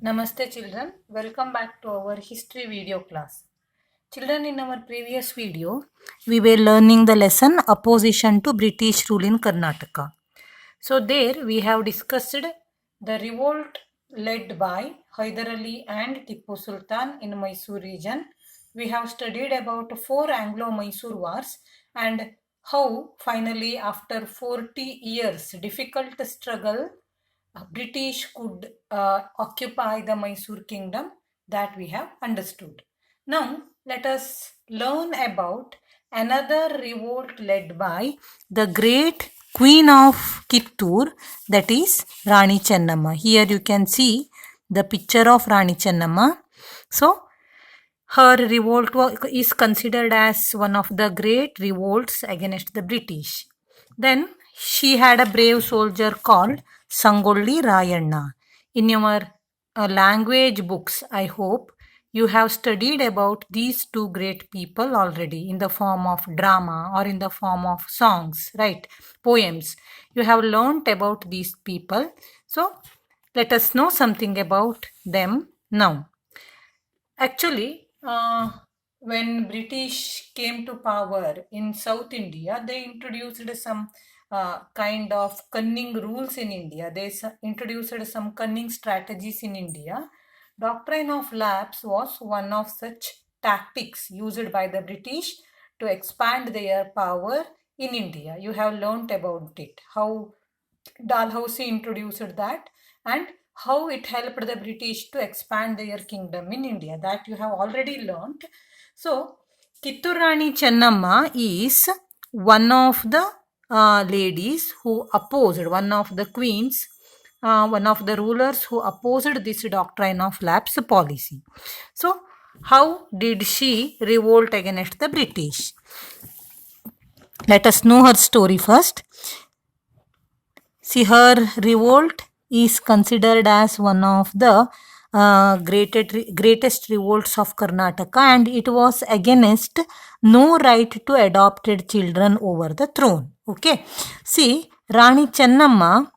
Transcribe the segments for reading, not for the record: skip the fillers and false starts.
Namaste children, welcome back to our history video class. Children, in our previous video, we were learning the lesson opposition to British rule in Karnataka. So there we have discussed the revolt led by Hyder Ali and Tipu Sultan in Mysore region. We have studied about 4 Anglo-Mysore wars and how finally after 40 years difficult struggle British could occupy the Mysore kingdom, that we have understood. Now let us learn about another revolt led by the great Queen of Kittur, that is Rani Chennamma. Here you can see the picture of Rani Chennamma. So her revolt is considered as one of the great revolts against the British. Then she had a brave soldier called Sangolli Rayanna. In your language books, I hope you have studied about these two great people already in the form of drama or in the form of songs, right? Poems. You have learnt about these people. So let us know something about them now. Actually, when British came to power in South India, they introduced some kind of cunning rules in India. They introduced some cunning strategies in India. Doctrine of lapse was one of such tactics used by the British to expand their power in India. You have learnt about it, how Dalhousie introduced that, and how it helped the British to expand their kingdom in India. That you have already learnt. So, Kittur Rani Chennamma is one of the ladies who opposed, one of the queens, one of the rulers who opposed this doctrine of lapse policy. So, how did she revolt against the British? Let us know her story first. See, her revolt is considered as one of the greatest revolts of Karnataka, and it was against no right to adopted children over the throne. Okay. See, Rani Chennamma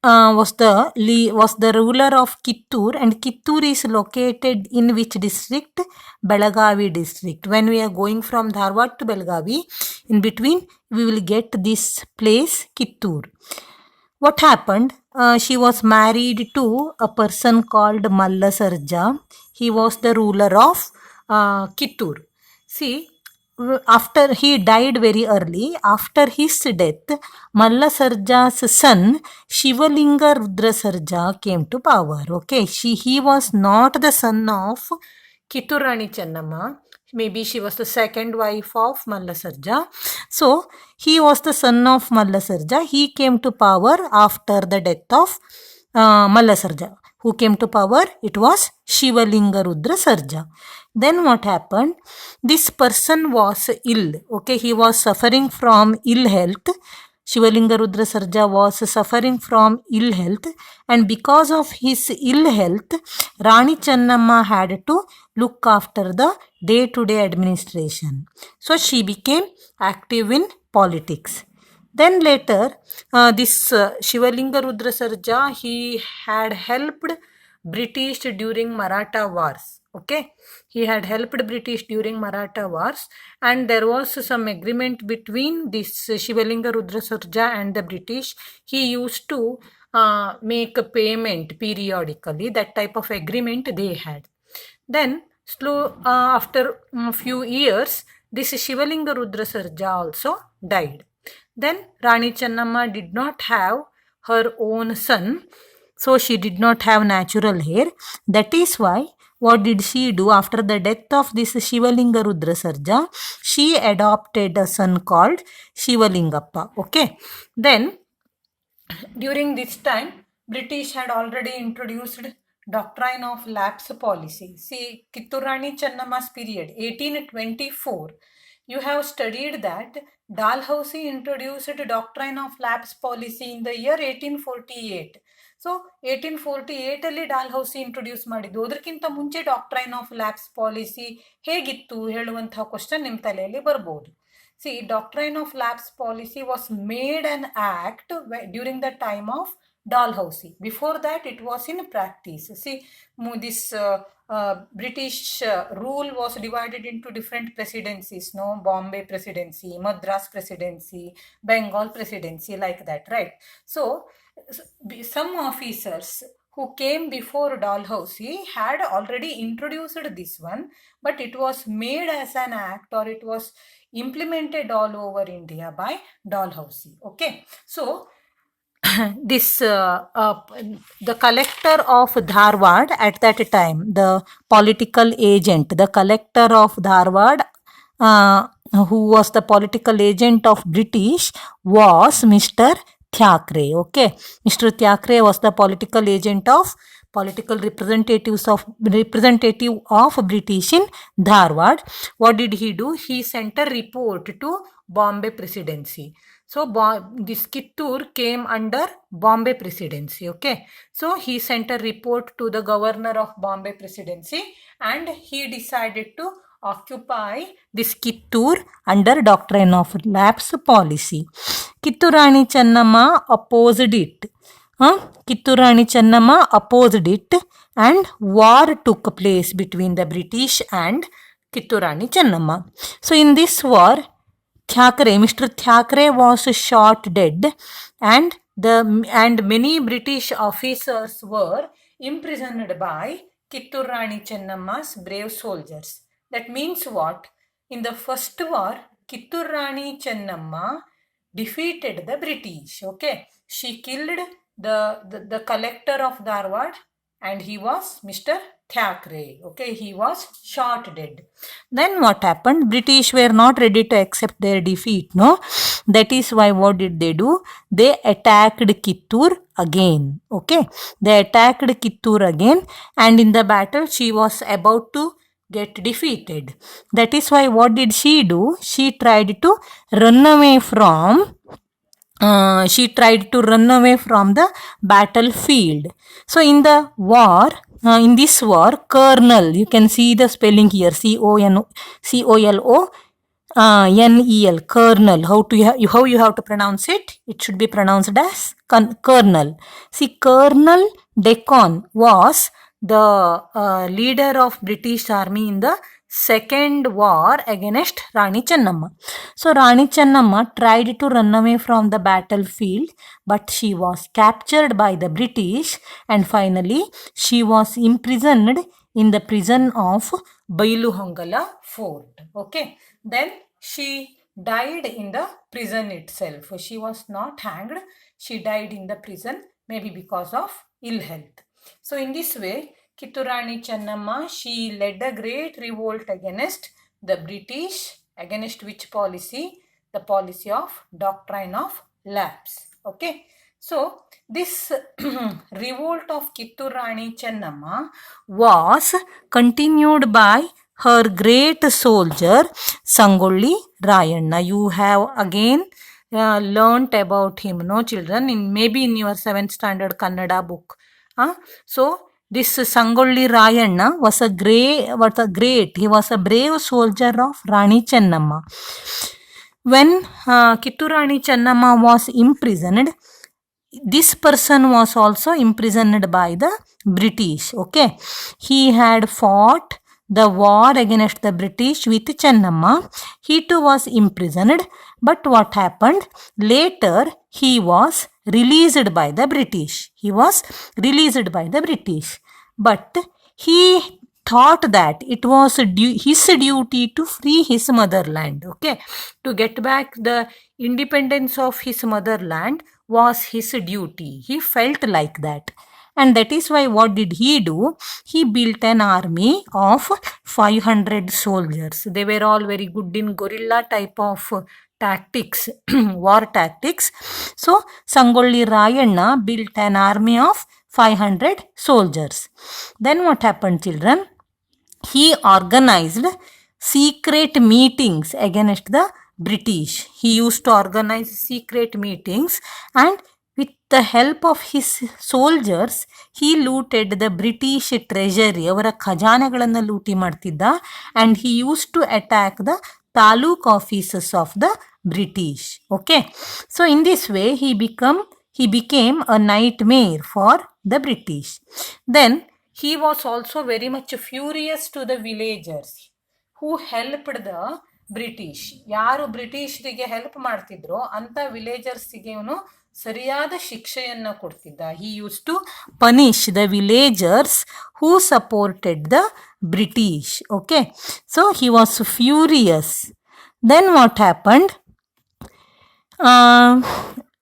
was the ruler of Kittur, and Kittur is located in which district? Belagavi district. When we are going from Dharwad to Belagavi, in between we will get this place Kittur. What happened? She was married to a person called Malla Sarja. He was the ruler of Kittur. See, after he died very early, after his death, Malla Sarja's son Shivalinga Rudra Sarja came to power. Okay, he was not the son of Kittur Rani Chennamma. Maybe she was the second wife of Malla Sarja. So he was the son of Malla Sarja. He came to power after the death of Malla Sarja. Who came to power? It was Shivalinga Rudra Sarja. Then what happened? This person was ill. Okay, he was suffering from ill health. Shivalinga Rudra Sarja was suffering from ill health, and because of his ill health, Rani Chennamma had to look after the day-to-day administration. So she became active in politics. Then later, this Shivalinga Rudra Sarja, he had helped British during Maratha wars. Okay, he had helped British during Maratha wars, and there was some agreement between this Shivalinga Rudra Sarja and the British. He used to make a payment periodically. That type of agreement they had. Then after a few years, this Shivalinga Rudra Sarja also died. Then Rani Chennamma did not have her own son, so she did not have natural hair. That is why what did she do after the death of this Shivalinga Rudra Sarja? She adopted a son called Shivalingappa. Okay. Then during this time, British had already introduced doctrine of lapse policy. See, Kittur Rani Chennamma's period, 1824. You have studied that Dalhousie introduced doctrine of lapse policy in the year 1848. So 1848 Dalhousie introduce ಮಾಡಿದ್ದು. ಅದಕ್ಕಿಂತ ಮುಂಚೆ doctrine of lapse policy ಹೇಗಿತ್ತು ಹೇಳುವಂತಹ question ನಿಮ್ಮ ತಲೆಯಲ್ಲಿ ಬರ್ಬೋದು. See, doctrine of lapse policy was made an act during the time of Dalhousie. Before that, it was in practice. See, this British rule was divided into different presidencies, no? Bombay presidency, Madras presidency, Bengal presidency, like that, right? So, some officers who came before Dalhousie had already introduced this one, but it was made as an act, or it was implemented all over India by Dalhousie. Okay, so this the collector of Dharwad at that time, the political agent, the collector of Dharwad, who was the political agent of British, was Mr. Thackeray. Okay, Mr. Thackeray was the political agent of political representative of British in Dharwad. What did he do? He sent a report to Bombay presidency. So this Kittur came under Bombay presidency. Okay, so he sent a report to the governor of Bombay presidency, and he decided to occupy this Kittur under doctrine of lapse policy. Kittur Rani Channamma opposed it. Kittur Rani Channamma opposed it, and war took place between the British and Kittur Rani Channamma. So in this war, Mr. Thackeray was shot dead, and many British officers were imprisoned by Kittur Rani Channamma's brave soldiers. That means what? In the first war, Kittur Rani Channamma defeated the British. Okay, she killed the collector of Dharwad, and he was Mr. Thackeray. Okay, he was shot dead. Then what happened? British were not ready to accept their defeat. No, that is why what did they do? They attacked Kittur again. Okay, they attacked Kittur again, and in the battle she was about to get defeated. That is why what did she do? She tried to run away from the battlefield. So in the war, in this war, Colonel, you can see the spelling here, Colonel, Colonel. How you have to pronounce it? It should be pronounced as Colonel. See, Colonel Decon was the leader of British Army in the second war against Rani Channamma. So Rani Channamma tried to run away from the battlefield, but she was captured by the British, and finally she was imprisoned in the prison of Bailuhongala Fort. Okay, then she died in the prison itself. She was not hanged, she died in the prison, maybe because of ill health. So in this way, Kittur Rani Channamma, she led a great revolt against the British. Against which policy? The policy of doctrine of lapse. Okay. So this revolt of Kittur Rani Channamma was continued by her great soldier Sangolli Rayanna. You have again learnt about him, no children, maybe in your 7th standard Kannada book. So this Sangolli Rayanna was he was a brave soldier of Rani Channamma. When Kittur Rani Channamma was imprisoned, this person was also imprisoned by the British. Okay, he had fought the war against the British with Channamma. He too was imprisoned, but what happened? Later, he was released by the British. But he thought that it was his duty to free his motherland. Okay, to get back the independence of his motherland was his duty. He felt like that. And that is why what did he do? He built an army of 500 soldiers. They were all very good in guerrilla type of tactics, war tactics. So Sangolli Rayanna built an army of 500 soldiers. Then what happened, children? He organized secret meetings against the British. He used to organize secret meetings, and with the help of his soldiers, he looted the British treasury. ಅವರ ಖಜಾನೆಗಳನ್ನು ಲೂಟಿ ಮಾಡ್ತಿದ್ದ, and he used to attack the taluk offices of the British. Okay, so in this way he became he became a nightmare for the British. Then he was also very much furious to the villagers who helped the British. ಯಾರು ಬ್ರಿಟಿಷರಿಗೆ help ಮಾಡ್ತಿದ್ರೋ ಅಂಥ ವಿಲೇಜರ್ಸಿಗೆ ಇವನು ಸರಿಯಾದ ಶಿಕ್ಷೆಯನ್ನು ಕೊಡ್ತಿದ್ದ. He use to punish the villagers who supported the British. Okay, so he was furious. Then what happened?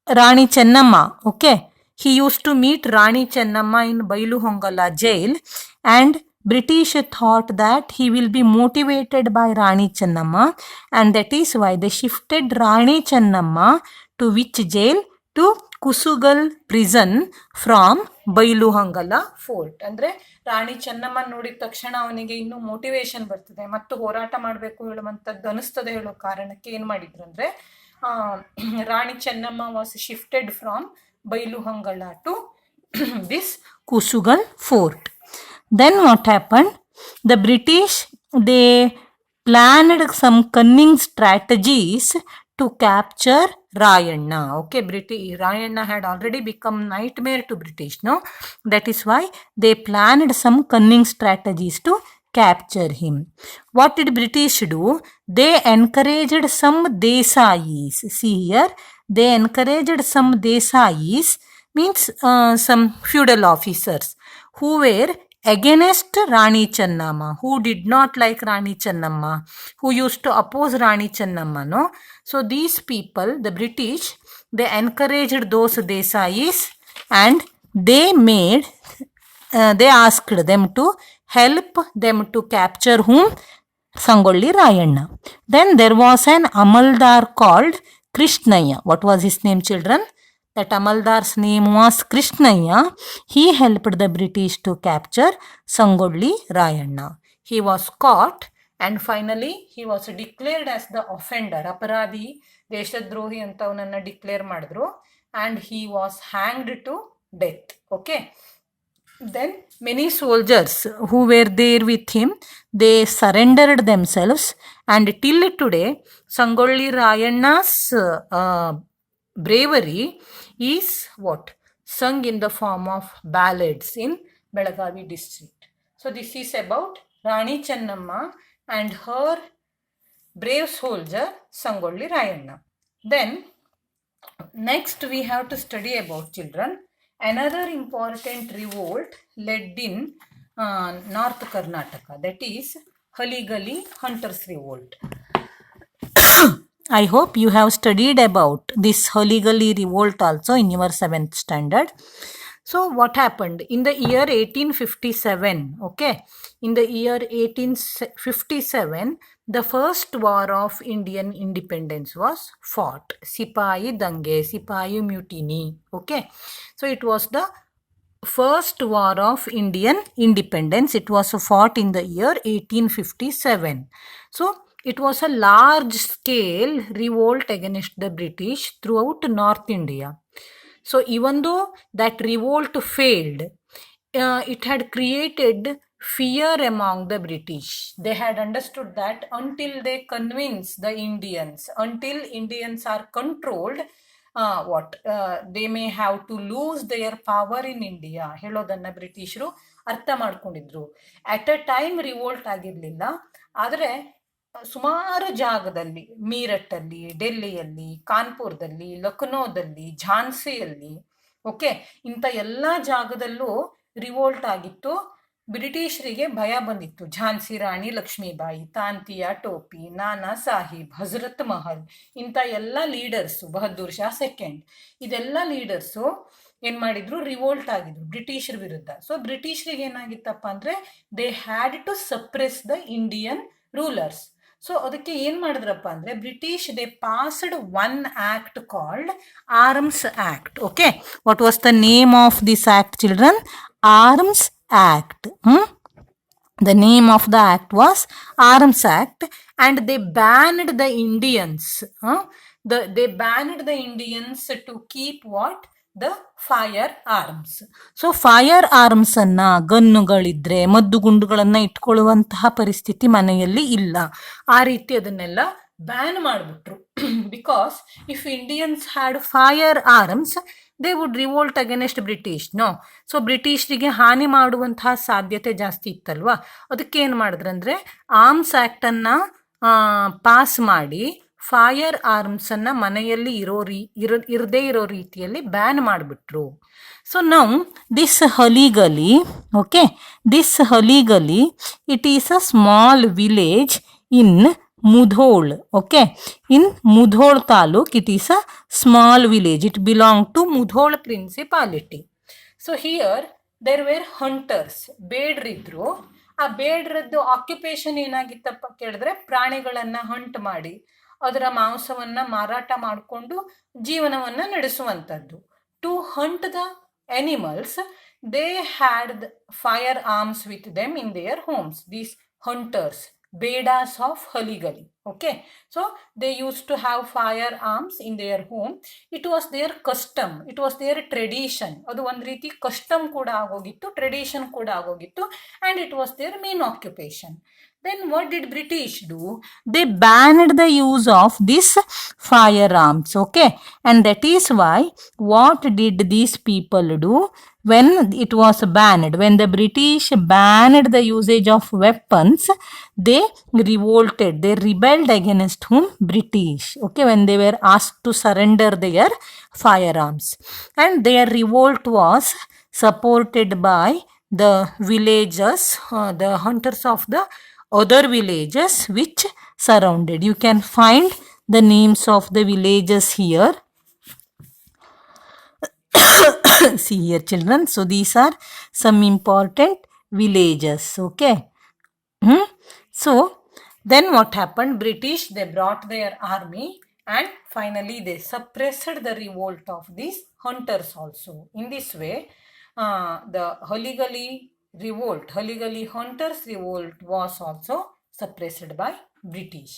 Rani Chennamma, okay, he used to meet Rani Chennamma in Bailuhongala jail, and British thought that he will be motivated by Rani Chennamma, and that is why they shifted Rani Chennamma to which jail? To Kusugal prison from Bailuhongala fort. ಅಂದರೆ ರಾಣಿ ಚೆನ್ನಮ್ಮ ನೋಡಿದ ತಕ್ಷಣ ಅವನಿಗೆ ಇನ್ನೂ motivation ಬರ್ತದೆ ಮತ್ತು ಹೋರಾಟ ಮಾಡಬೇಕು ಹೇಳುವಂಥದ್ದು ಅನಿಸ್ತದೆ ಹೇಳೋ ಕಾರಣಕ್ಕೆ ಏನು ಮಾಡಿದ್ರು ಅಂದರೆ Rani Chennamma was shifted from Bailuhongala to this Kusugal fort. Then what happened? The British, they planned some cunning strategies to capture Rayanna. Okay, Rayanna had already become nightmare to British, no? That is why they planned some cunning strategies to capture him. What did British do? They encouraged some Desais. See here, they encouraged some Desais, means some feudal officers who were against Rani Chennamma, who did not like Rani Chennamma, who used to oppose Rani Chennamma, no? So these people, the British, they encouraged those Desais, and they asked them to help them to capture whom? Sangolli Rayanna. Then there was an Amaldar called Krishnaya. What was his name, children? That Amaldar's name was Krishnaya. He helped the British to capture Sangolli Rayanna. He was caught, and finally he was declared as the offender. ಅಪರಾಧಿ, ದೇಶದ್ರೋಹಿ ಅಂತ ಅವನನ್ನು declare ಮಾಡಿದ್ರು, and he was hanged to death. Okay. Then many soldiers who were there with him, they surrendered themselves, and till today Sangolli Rayanna's bravery is what? Sung in the form of ballads in Belagavi district. So this is about Rani Chennamma and her brave soldier Sangolli Rayanna. Then next we have to study about, children, another important revolt led in North Karnataka, that is Haligali Hunters Revolt. I hope you have studied about this Haligali revolt also in your 7th standard. So what happened? In the year 1857, okay, in the year 1857, the first war of Indian independence was fought. Sipahi Dange, Sipahi Mutiny, okay. So it was the first war of Indian independence. It was fought in the year 1857. So it was a large scale revolt against the British throughout North India. So even though that revolt failed, it had created fear among the British. They had understood that until they convince the Indians, until Indians are controlled, they may have to lose their power in India ಹೇಳೋದನ್ನ ಬ್ರಿಟಿಷರು ಅರ್ಥ ಮಾಡ್ಕೊಂಡಿದ್ರು. At a time revolt ಆಗಿರಲಿಲ್ಲ, ಆದರೆ ಸುಮಾರು ಜಾಗದಲ್ಲಿ, ಮೀರಟ್ಟಲ್ಲಿ, ಡೆಲ್ಲಿಯಲ್ಲಿ, ಕಾನ್ಪುರದಲ್ಲಿ, ಲಕ್ನೋದಲ್ಲಿ, ಝಾನ್ಸಿಯಲ್ಲಿ, okay, ಇಂಥ ಎಲ್ಲ ಜಾಗದಲ್ಲೂ ರಿವೋಲ್ಟ್ ಆಗಿತ್ತು. ಬ್ರಿಟಿಷರಿಗೆ ಭಯ ಬಂದಿತ್ತು. ಝಾನ್ಸಿ ರಾಣಿ ಲಕ್ಷ್ಮೀಬಾಯಿ, ತಾಂತಿಯಾ ಟೋಪಿ, ನಾನಾ ಸಾಹಿಬ್, ಹಜರತ್ ಮಹಲ್, ಇಂಥ ಎಲ್ಲ ಲೀಡರ್ಸು, ಬಹದ್ದೂರ್ ಶಾ ಸೆಕೆಂಡ್, ಇದೆಲ್ಲ ಲೀಡರ್ಸು ಏನು ಮಾಡಿದ್ರು? ರಿವೋಲ್ಟ್ ಆಗಿದ್ರು ಬ್ರಿಟಿಷರ ವಿರುದ್ಧ. ಸೊ ಬ್ರಿಟಿಷರಿಗೆ ಏನಾಗಿತ್ತಪ್ಪ ಅಂದರೆ, they had to suppress the Indian rulers. So ಅದಕ್ಕೆ ಏನು ಮಾಡಿದ್ರಪ್ಪ ಅಂದರೆ, British they passed one act called arms act. Okay, what was the name of this act, children? Arms Act. The name of the act was Arms Act, and they banned the Indians. They banned the Indians to keep what? The fire arms. So fire arms ಅನ್ನ, ಗನ್ನುಗಳಿದ್ರೆ, ಮದ್ದು ಗುಂಡುಗಳನ್ನ ಇಟ್ಕೊಳ್ಳುವಂತಹ ಪರಿಸ್ಥಿತಿ ಮನೆಯಲ್ಲಿ ಇಲ್ಲ. ಆ ರೀತಿ ಅದನ್ನೆಲ್ಲ ban ಮಾಡಿಬಿಟ್ರು. Because if Indians had fire arms, they would revolt against British. No. So ಬ್ರಿಟಿಷರಿಗೆ ಹಾನಿ ಮಾಡುವಂತಹ ಸಾಧ್ಯತೆ ಜಾಸ್ತಿ ಇತ್ತಲ್ವಾ, ಅದಕ್ಕೆ ಏನು ಮಾಡಿದ್ರಂದ್ರೆ ಆರ್ಮ್ಸ್ ಆ್ಯಕ್ಟನ್ನು ಪಾಸ್ ಮಾಡಿ ಫೈರ್ ಆರ್ಮ್ಸನ್ನು ಮನೆಯಲ್ಲಿ ಇರದೇ ಇರೋ ರೀತಿಯಲ್ಲಿ ಬ್ಯಾನ್ ಮಾಡಿಬಿಟ್ರು. So now this Haligali, okay, this Haligali it is a small village in Mudhol, okay, in Mudhol Taluk, it is a small village. It belonged to Mudhol Principality. So here there were hunters. ಬೇಡ್ರಿದ್ರು. ಆ ಬೇಡ್ರದ್ದು occupation ಏನಾಗಿತ್ತಪ್ಪ ಕೇಳಿದ್ರೆ ಪ್ರಾಣಿಗಳನ್ನ Hunt ಮಾಡಿ ಅದರ ಮಾಂಸವನ್ನ ಮಾರಾಟ ಮಾಡಿಕೊಂಡು ಜೀವನವನ್ನ ನಡೆಸುವಂಥದ್ದು. To hunt the animals, they had firearms with them in their homes. These hunters, Bedas of Haligali. Okay, so they used to have firearms in their home. It was their custom, it was their tradition. ಅದು ಒಂದು ರೀತಿ custom ಕೂಡ ಆಗೋಗಿತ್ತು, tradition ಕೂಡ ಆಗೋಗಿತ್ತು, and it was their main occupation. Then what did British do? They banned the use of these firearms, okay, and that is why what did these people do when it was banned? When the British banned the usage of weapons, they revolted, they rebelled against whom? British, okay, when they were asked to surrender their firearms. And their revolt was supported by the villagers, the hunters of the other villages which surrounded. You can find the names of the villages here. See here, children. So these are some important villages, okay. So then what happened? British, they brought their army and finally they suppressed the revolt of these hunters also. In this way, the Haligali revolt, Haligali hunters revolt was also suppressed by British.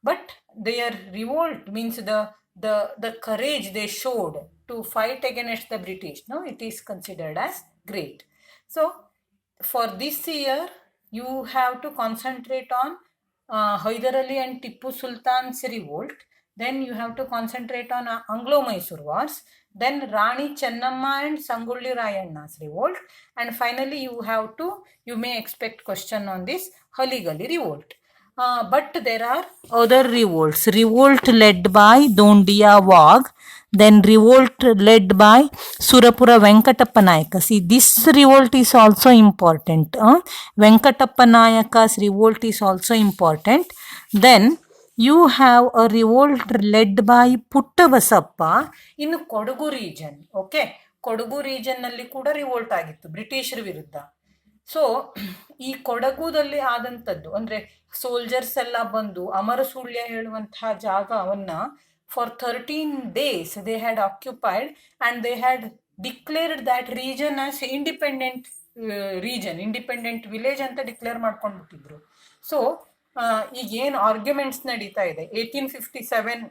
But their revolt means the courage they showed to fight against the British, no, it is considered as great. So for this year you have to concentrate on Hyder Ali and Tippu Sultan's revolt. Then you have to concentrate on Anglo-Mysore wars. Then Rani Chennamma and Sangolli Rayanna's revolt. And finally you may expect question on this Haligali revolt. But there are other revolts. Revolt led by Dondiya Wagh. Then revolt led by Surapura Venkatappa Nayaka. See, this revolt is also important. Venkatappa Nayaka's revolt is also important. Then you have a revolt led by Puttabasappa in Kodagu region. Okay, Kodagu region nalli kuda revolt ಆಗಿತ್ತು ಬ್ರಿಟಿಷರ ವಿರುದ್ಧ. So ಈ ಕೊಡಗುದಲ್ಲಿ ಆದಂಥದ್ದು ಅಂದರೆ soldiers ಎಲ್ಲ ಬಂದು ಅಮರಸೂಳ್ಯ ಹೇಳುವಂತಹ ಜಾಗವನ್ನ for 13 days they had occupied and they had declared that region as independent region, independent village ಅಂತ ಡಿಕ್ಲೇರ್ ಮಾಡ್ಕೊಂಡ್ಬಿಟ್ಟಿದ್ರು. ಸೊ ಈಗ ಏನು ಆರ್ಗ್ಯುಮೆಂಟ್ಸ್ ನಡೀತಾ ಇದೆ 1857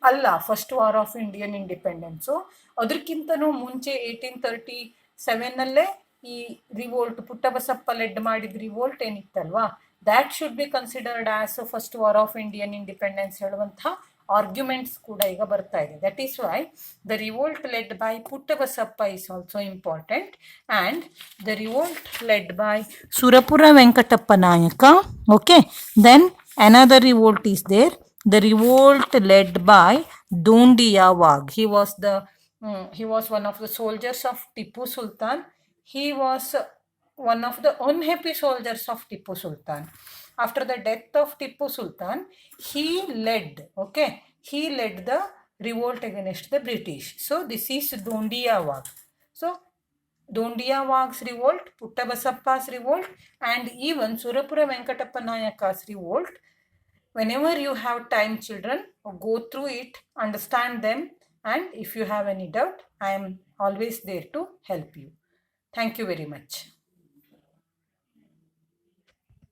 ಅಲ್ಲ first war of Indian independence, ಅದಕ್ಕಿಂತನೂ ಮುಂಚೆ 1837ನಲ್ಲೇ ಈ ರಿವೋಲ್ಟ್ ಪುಟ್ಟಬಸಪ್ಪ ಲೆಡ್ ಮಾಡಿದ ರಿವೋಲ್ಟ್ ಏನಿತ್ತಲ್ವಾ, that should be considered as first war of Indian independence ಹೇಳುವಂತಹ ಆರ್ಗ್ಯುಮೆಂಟ್ಸ್ ಕೂಡ ಈಗ ಬರ್ತಾ ಇದೆ. That is why the revolt led by Puttabasappa is also important and the revolt led by Surapura Venkatappa Nayaka. Okay, then another revolt is there, the revolt led by Dondiya Wagh. He was one of the soldiers of Tipu Sultan. He was one of the unhappy soldiers of Tipu Sultan. After the death of Tipu Sultan, he led the revolt against the British. So this is Dondiya Wagh. So Dondiya Wagh's revolt, Puttabasappa's revolt, and even Surapura Venkatappa Nayaka's revolt. Whenever you have time, children, go through it, understand them, and if you have any doubt, I am always there to help you. Thank you very much.